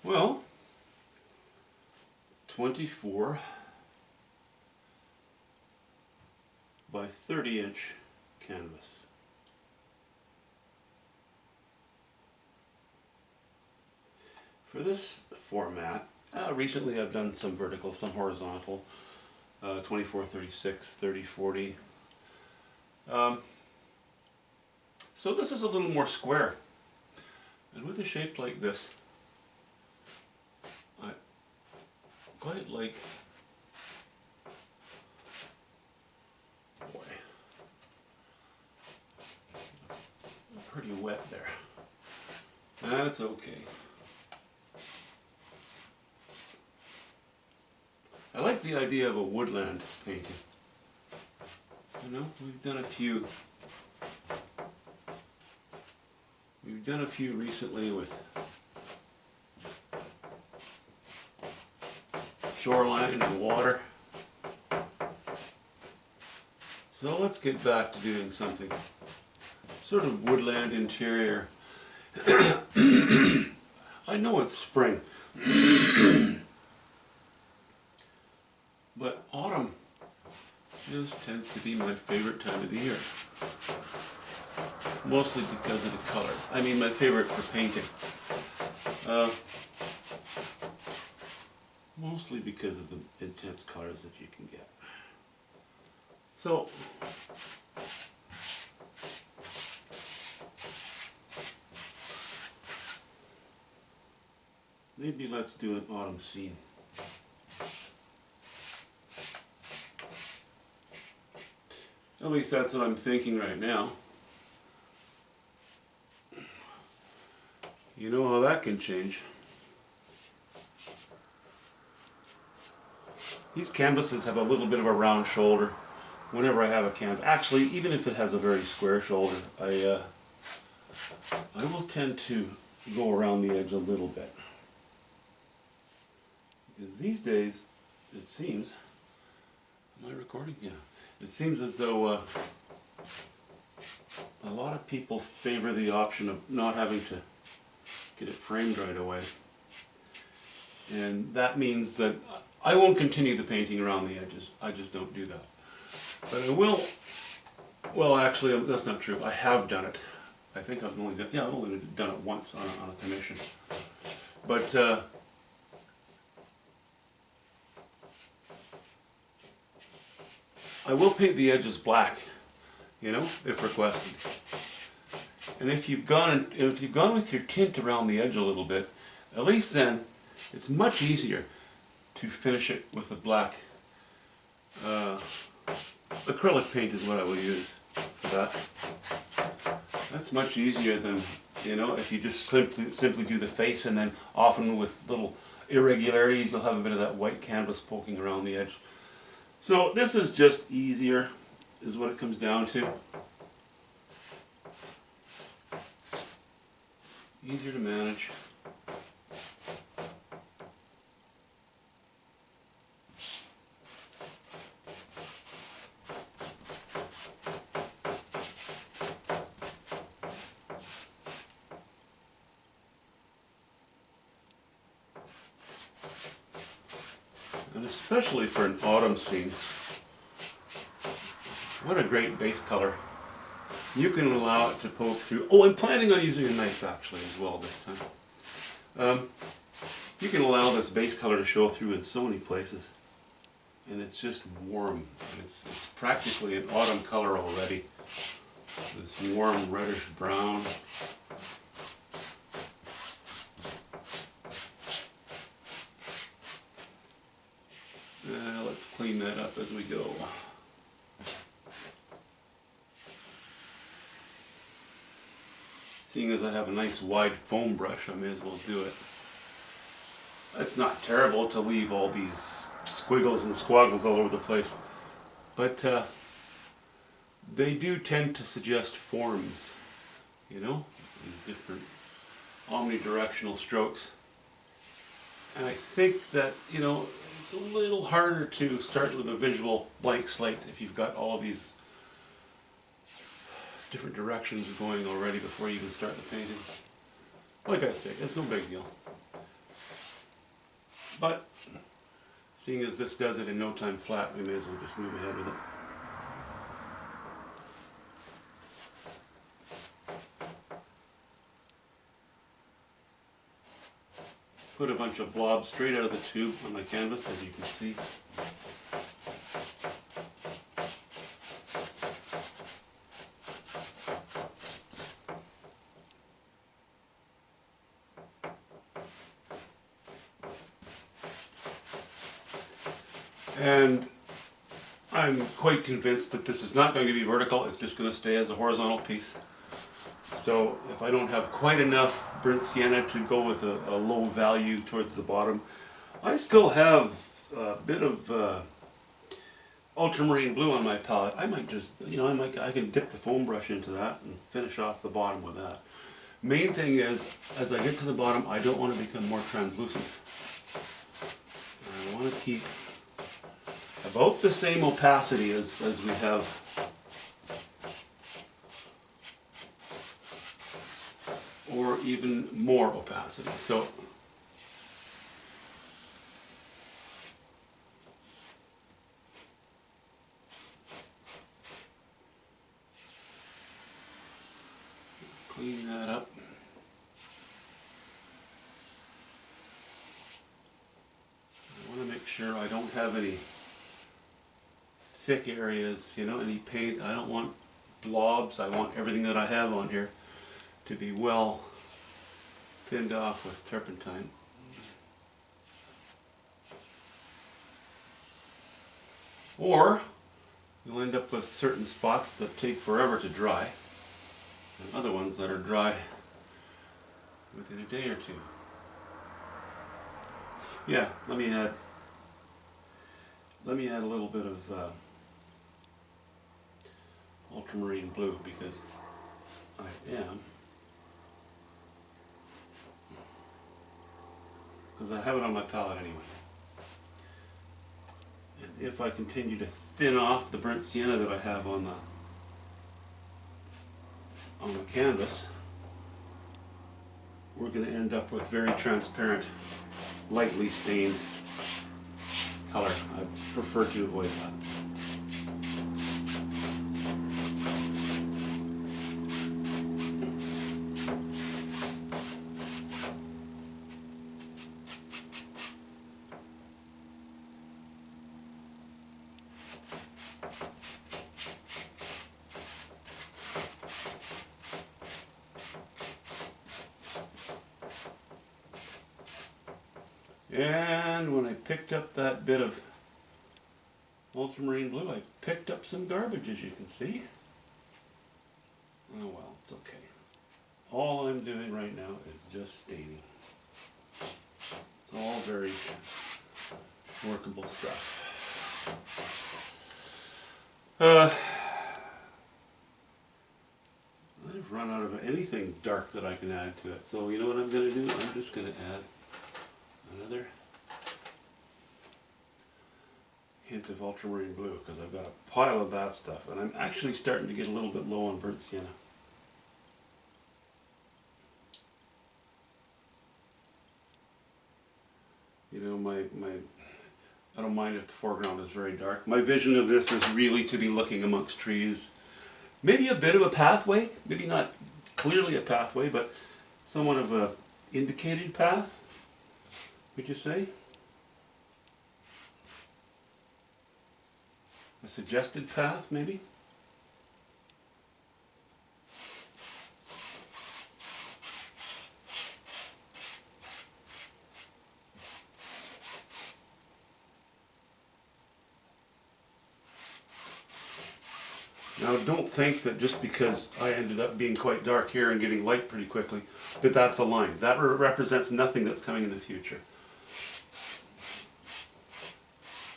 Well, 24 by 30-inch canvas. For this format, recently I've done some vertical, some horizontal, 24, 36, 30, 40. So this is a little more square. And with a shape like this, I quite like, boy, pretty wet there. That's okay. I like the idea of a woodland painting. You know, we've done a few recently with shoreline and water. So let's get back to doing something sort of woodland interior. I know it's spring, but autumn just tends to be my favorite time of the year. Mostly because of the colors. I mean, my favorite for painting. Mostly because of the intense colors that you can get. So, maybe let's do an autumn scene. At least that's what I'm thinking right now. You know how that can change. These canvases have a little bit of a round shoulder. Whenever I have a canvas, actually, even if it has a very square shoulder, I will tend to go around the edge a little bit. Because these days, it seems, am I recording? Yeah. It seems as though a lot of people favor the option of not having to get it framed right away. And that means that I won't continue the painting around the edges. I just don't do that. But I will, well actually that's not true. I have done it. I think I've only done it once on a commission. But I will paint the edges black, you know, if requested. And if you've gone with your tint around the edge a little bit, at least then it's much easier to finish it with a black. Acrylic paint is what I will use for that. That's much easier than, you know, if you just simply do the face, and then often with little irregularities you'll have a bit of that white canvas poking around the edge. So this is just easier, is what it comes down to. Easier to manage. And especially for an autumn scene, what a great base color. You can allow it to poke through. Oh, I'm planning on using a knife actually as well this time. You can allow this base color to show through in so many places. And it's just warm. It's practically an autumn color already. This warm reddish brown. Let's clean that up as we go. Seeing as I have a nice wide foam brush, I may as well do it. It's not terrible to leave all these squiggles and squaggles all over the place, but they do tend to suggest forms, you know, these different omnidirectional strokes. And I think that, you know, it's a little harder to start with a visual blank slate if you've got all these different directions going already before you even start the painting. Like I say, it's no big deal. But seeing as this does it in no time flat, we may as well just move ahead with it. Put a bunch of blobs straight out of the tube on my canvas, as you can see. And I'm quite convinced that this is not going to be vertical, it's just going to stay as a horizontal piece. So if I don't have quite enough burnt sienna to go with a low value towards the bottom, I still have a bit of ultramarine blue on my palette. I might just, I can dip the foam brush into that and finish off the bottom with that. Main thing is, as I get to the bottom, I don't want to become more translucent. I want to keep about the same opacity as we have or even more opacity. So clean that up. I want to make sure I don't have any thick areas, any paint. I don't want blobs. I want everything that I have on here to be well thinned off with turpentine. Or you'll end up with certain spots that take forever to dry and other ones that are dry within a day or two. Yeah, let me add a little bit of ultramarine blue because I have it on my palette anyway. And if I continue to thin off the burnt sienna that I have on the canvas, we're going to end up with very transparent, lightly stained color. I prefer to avoid that. And when I picked up that bit of ultramarine blue, I picked up some garbage, as you can see. Oh well, it's okay. All I'm doing right now is just staining. It's all very workable stuff. I've run out of anything dark that I can add to it. So you know what I'm going to do? I'm just going to add another hint of ultramarine blue because I've got a pile of that stuff and I'm actually starting to get a little bit low on burnt sienna. I don't mind if the foreground is very dark. My vision of this is really to be looking amongst trees. Maybe a bit of a pathway, maybe not clearly a pathway, but somewhat of a indicated path, would you say? A suggested path, maybe? Now don't think that just because I ended up being quite dark here and getting light pretty quickly, that that's a line. That represents nothing that's coming in the future.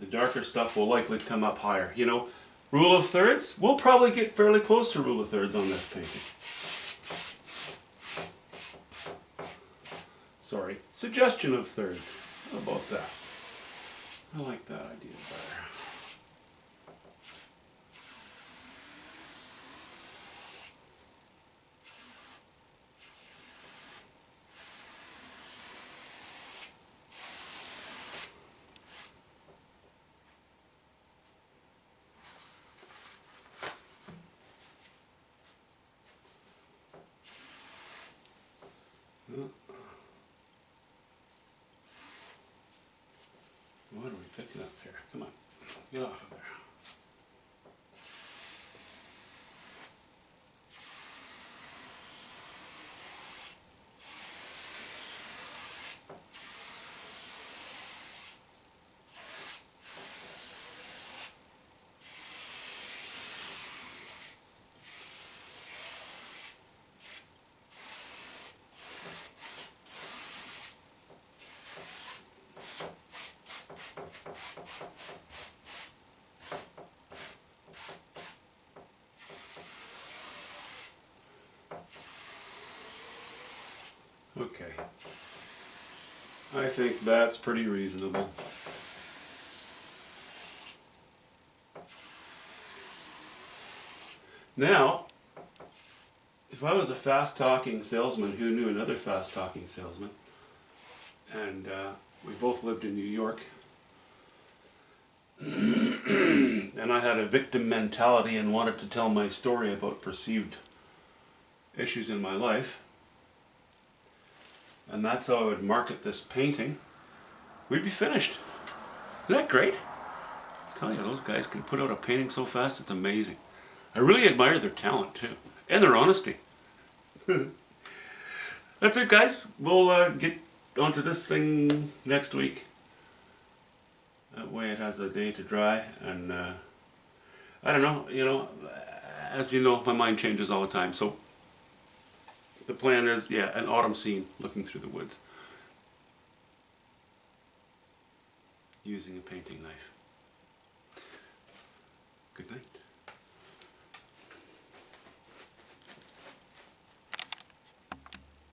The darker stuff will likely come up higher. Rule of thirds, we'll probably get fairly close to rule of thirds on this painting. Sorry, suggestion of thirds. How about that? I like that idea better. What are we picking up here? Come on, get off of there. Okay, I think that's pretty reasonable. Now, if I was a fast-talking salesman who knew another fast-talking salesman, and we both lived in New York, and I had a victim mentality and wanted to tell my story about perceived issues in my life, and that's how I would market this painting, we'd be finished. Isn't that great? I tell you, those guys can put out a painting so fast, it's amazing. I really admire their talent too, and their honesty. That's it, guys. We'll get onto this thing next week. That way it has a day to dry, and I don't know, as you know, my mind changes all the time, so the plan is, yeah, an autumn scene looking through the woods using a painting knife.